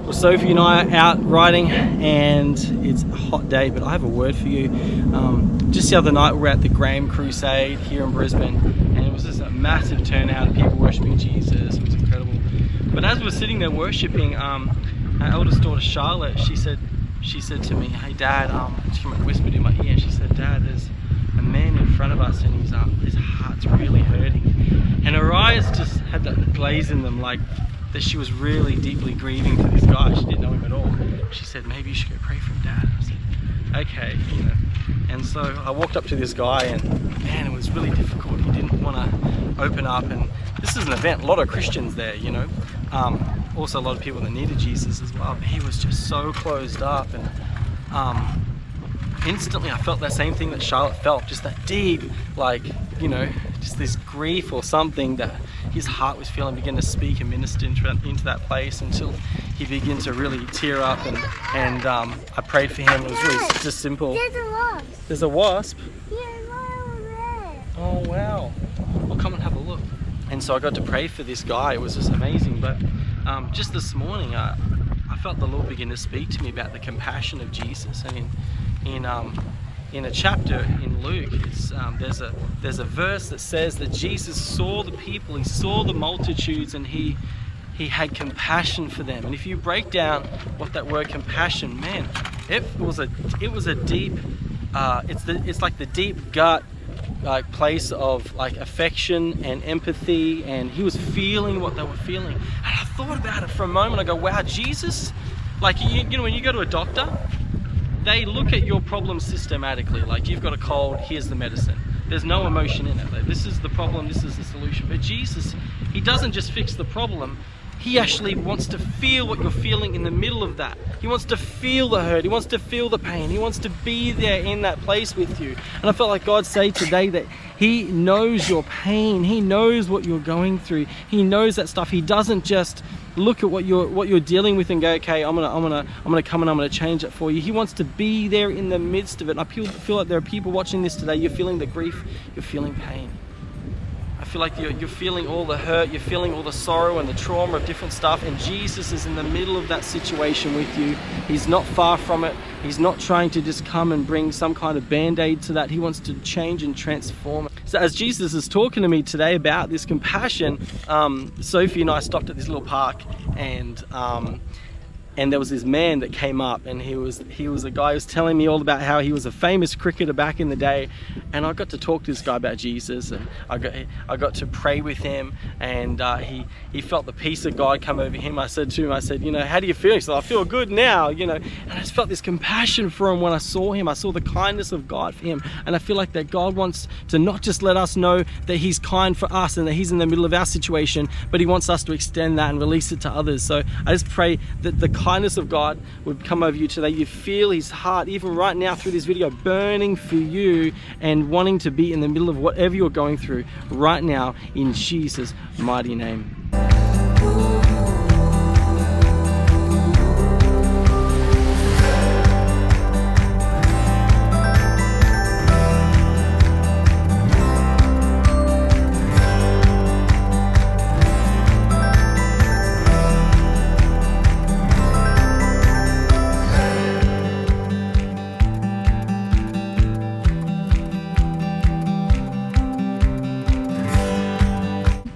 Well, Sophie and I are out riding and it's a hot day, but I have a word for you. Just the other night we were at the Graham Crusade here in Brisbane and it was just a massive turnout of people worshipping Jesus. It was incredible. But as we were sitting there worshipping, our eldest daughter Charlotte, she said to me, "Hey Dad," she came and whispered in my ear and she said, "Dad, there's a man in front of us and his heart's really hurting." And her eyes just had that glaze in them, like that she was really deeply grieving for this guy. She didn't know him at all. She said, "Maybe you should go pray for him, Dad." I said, "Okay," you know. And so I walked up to this guy and man, it was really difficult. He didn't want to open up, and this is an event, a lot of Christians there, you know. Also a lot of people that needed Jesus as well, but he was just so closed up, and instantly I felt that same thing that Charlotte felt, just that deep, like, you know, just this grief or something that his heart was feeling, began to speak and minister into that place until he began to really tear up, and I prayed for him. It was really just simple. There's a wasp. There's a wasp? Yeah, right over there. Oh wow. Well, come and have a look. And so I got to pray for this guy. It was just amazing. But just this morning I felt the Lord begin to speak to me about the compassion of Jesus. And in a chapter in Luke, there's a verse that says that Jesus saw the people, he saw the multitudes, and he had compassion for them. And if you break down what that word compassion meant, it was a deep, it's like the deep gut, like place of like affection and empathy, and he was feeling what they were feeling. And I thought about it for a moment. I go, wow, Jesus, like you know when you go to a doctor, they look at your problem systematically. Like, you've got a cold, here's the medicine. There's no emotion in it. Like, this is the problem, this is the solution. But Jesus, he doesn't just fix the problem. He actually wants to feel what you're feeling in the middle of that. He wants to feel the hurt. He wants to feel the pain. He wants to be there in that place with you. And I felt like God say today that he knows your pain. He knows what you're going through. He knows that stuff. He doesn't just look at what you're dealing with and go, okay, I'm gonna come and I'm gonna change it for you. He wants to be there in the midst of it. And I feel like there are people watching this today. You're feeling the grief. You're feeling pain. I feel like you're feeling all the hurt, you're feeling all the sorrow and the trauma of different stuff, and Jesus is in the middle of that situation with you. He's not far from it. He's not trying to just come and bring some kind of band-aid to that. He wants to change and transform it. So as Jesus is talking to me today about this compassion, Sophie and I stopped at this little park, and there was this man that came up, and he was a guy who was telling me all about how he was a famous cricketer back in the day. And I got to talk to this guy about Jesus, and I got to pray with him, and he felt the peace of God come over him. I said to him, you know, how do you feel? He said, I feel good now, you know. And I just felt this compassion for him when I saw him. I saw the kindness of God for him, and I feel like that God wants to not just let us know that he's kind for us and that he's in the middle of our situation, but he wants us to extend that and release it to others. So I just pray that the kindness of God would come over you today. You feel his heart even right now through this video burning for you and wanting to be in the middle of whatever you're going through right now, in Jesus' mighty name.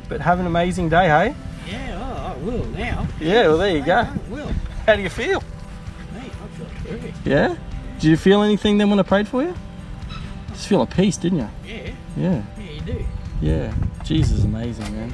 But have an amazing day, hey? Yeah, I will now. Yeah, well there you go. I will. How do you feel? Mate, I feel terrific. Yeah? Did you feel anything then when I prayed for you? Just feel a peace, didn't you? Yeah. Yeah. Yeah, you do. Yeah. Jesus is amazing, man.